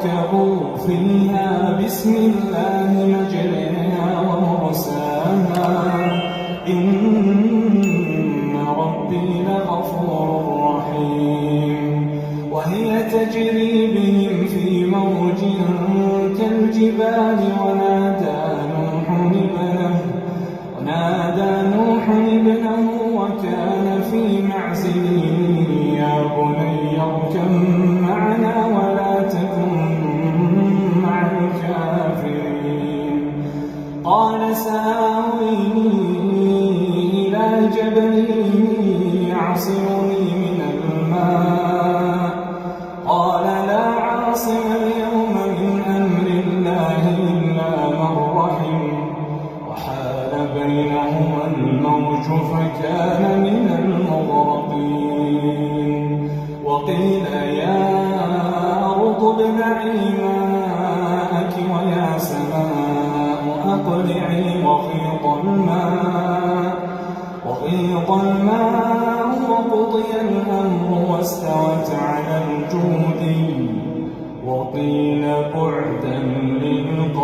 فاركبوا فيها بسم الله مجريها ومرساها إن ربي لغفور رحيم. وهي تجري بهم في موج كالجبال ونادى نوح ابنه وكان في معزل يا بني اركب معنا ولا تكن مع الكافرين. قال سآوي إلى جبل يعصمني من الماء قال لا عاصم اليوم من أمر الله إلا من رحم وحال بينهما الموج فكان من المغرقين. وقيل يا أرض ابلعي ماءك ويا سماء أقلعي وغيض الماء وقضي الأمر واستوت على الجود وقيل بعدا للقوم